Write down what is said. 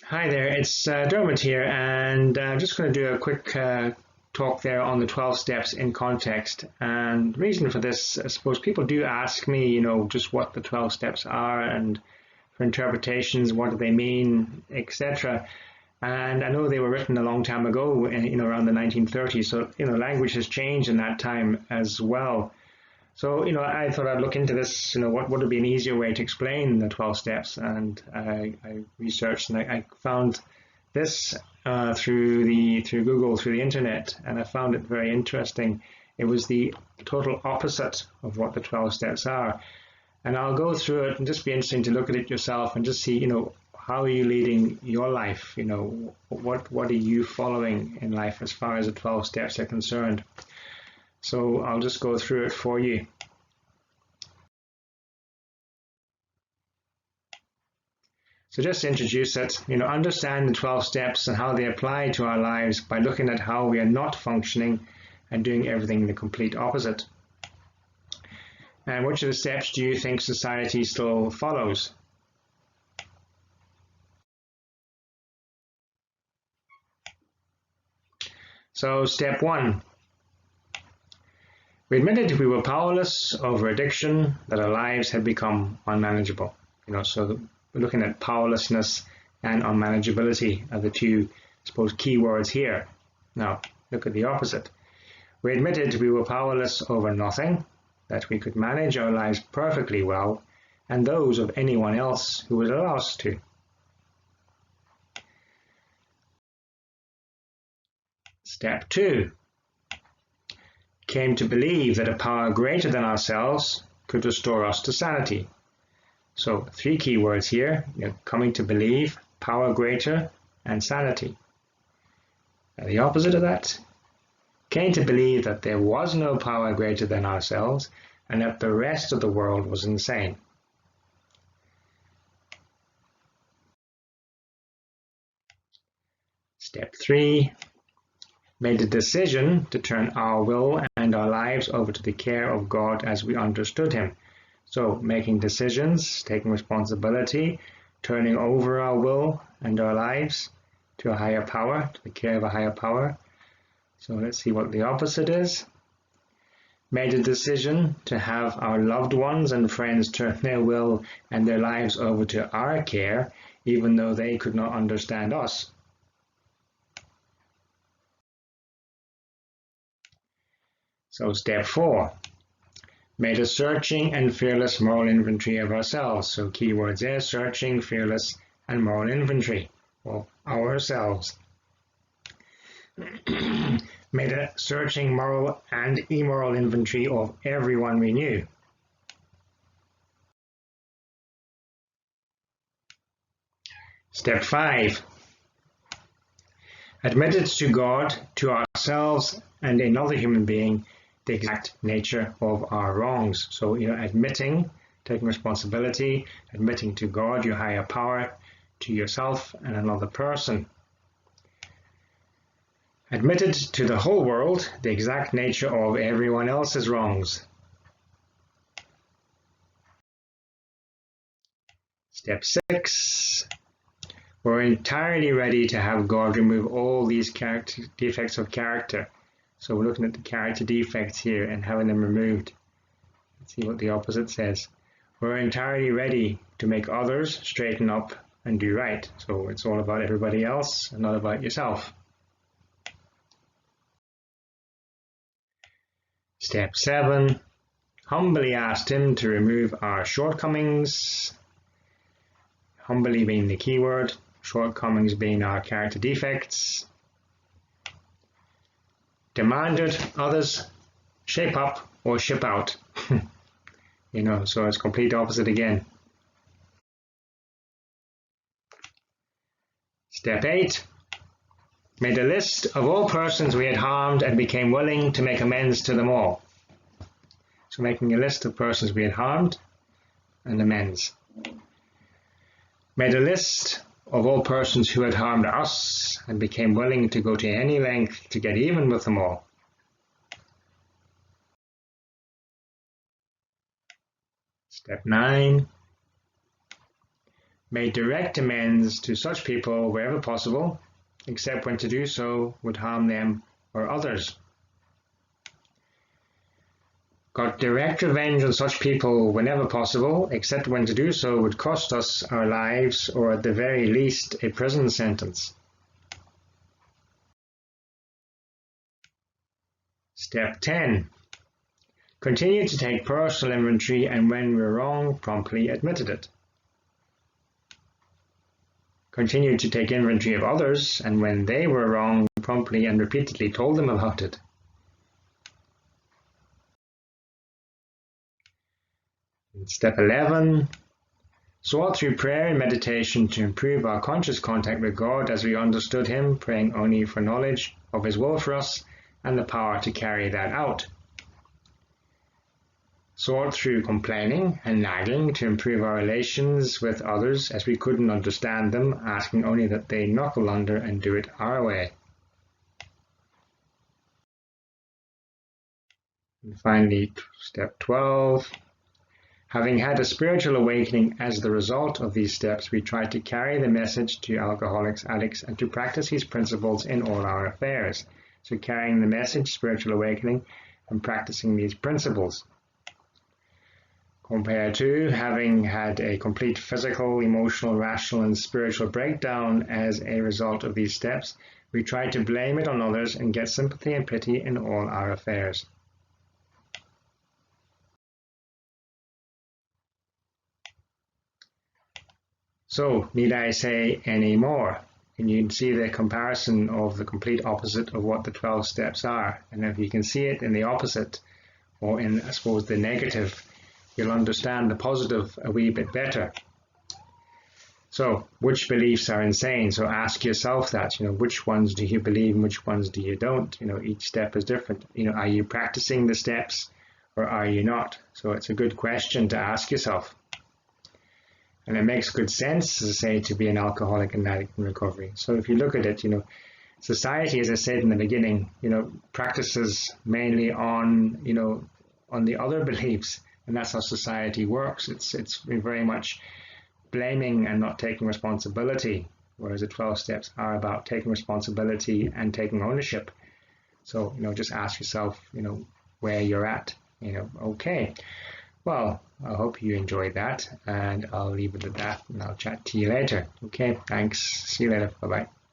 Hi there, it's Dermot here, and I'm just going to do a quick talk there on the 12 steps in context. And the reason for this, I suppose people do ask me, just what the 12 steps are and for interpretations, what do they mean, etc. And I know they were written a long time ago, around the 1930s, so, language has changed in that time as well. So, I thought I'd look into this, what would be an easier way to explain the 12 steps? And I researched and I found this through Google, through the internet, and I found it very interesting. It was the total opposite of what the 12 steps are. And I'll go through it and just be interesting to look at it yourself and just see, how are you leading your life? What are you following in life as far as the 12 steps are concerned? So I'll just go through it for you. So just to introduce it, understand the 12 steps and how they apply to our lives by looking at how we are not functioning and doing everything the complete opposite. And which of the steps do you think society still follows? So step 1. We admitted we were powerless over addiction, that our lives had become unmanageable. So we're looking at powerlessness and unmanageability are the two, I suppose, key words here. Now, look at the opposite. We admitted we were powerless over nothing, that we could manage our lives perfectly well, and those of anyone else who would allow us to. Step 2. Came to believe that a power greater than ourselves could restore us to sanity. So 3 key words here, coming to believe, power greater, and sanity. And the opposite of that, came to believe that there was no power greater than ourselves and that the rest of the world was insane. Step 3, made a decision to turn our will and our lives over to the care of God as we understood Him. So making decisions, taking responsibility, turning over our will and our lives to a higher power, to the care of a higher power. So let's see what the opposite is. Made a decision to have our loved ones and friends turn their will and their lives over to our care, even though they could not understand us. So step 4, made a searching and fearless moral inventory of ourselves. So keywords there, searching, fearless, and moral inventory of ourselves. Made a searching moral and immoral inventory of everyone we knew. Step 5, admitted to God, to ourselves, and another human being the exact nature of our wrongs. So, admitting, taking responsibility, admitting to God, your higher power, to yourself and another person. Admitted to the whole world the exact nature of everyone else's wrongs. Step 6, we're entirely ready to have God remove all these defects of character. So we're looking at the character defects here and having them removed. Let's see what the opposite says. We're entirely ready to make others straighten up and do right. So it's all about everybody else and not about yourself. Step 7, humbly asked Him to remove our shortcomings. Humbly being the key word, shortcomings being our character defects. Demanded others shape up or ship out. So it's complete opposite again. Step 8, made a list of all persons we had harmed and became willing to make amends to them all. So making a list of persons we had harmed and amends. Made a list of all persons who had harmed us and became willing to go to any length to get even with them all. Step 9, Made direct amends to such people wherever possible, except when to do so would harm them or others. Got direct revenge on such people whenever possible, except when to do so would cost us our lives or at the very least a prison sentence. Step 10. Continue to take personal inventory and when we're wrong, promptly admitted it. Continue to take inventory of others and when they were wrong, promptly and repeatedly told them about it. Step 11. Sought through prayer and meditation to improve our conscious contact with God as we understood Him, praying only for knowledge of His will for us and the power to carry that out. Sought through complaining and nagging to improve our relations with others as we couldn't understand them, asking only that they knuckle under and do it our way. And finally, step 12. Having had a spiritual awakening as the result of these steps, we try to carry the message to alcoholics, addicts, and to practice these principles in all our affairs. So carrying the message, spiritual awakening, and practicing these principles. Compared to having had a complete physical, emotional, rational, and spiritual breakdown as a result of these steps, we try to blame it on others and get sympathy and pity in all our affairs. So, need I say any more? And you can see the comparison of the complete opposite of what the 12 steps are. And if you can see it in the opposite, or in, I suppose, the negative, you'll understand the positive a wee bit better. So, which beliefs are insane? So ask yourself that, which ones do you believe and which ones do you don't? Each step is different. Are you practicing the steps or are you not? So it's a good question to ask yourself. And it makes good sense, as I say, to be an alcoholic and addict in recovery. So if you look at it, society, as I said in the beginning, practices mainly on the other beliefs, and that's how society works. It's very much blaming and not taking responsibility, whereas the 12 steps are about taking responsibility and taking ownership. So, just ask yourself, where you're at, okay. Well, I hope you enjoyed that, and I'll leave it at that, and I'll chat to you later. Okay, thanks. See you later. Bye-bye.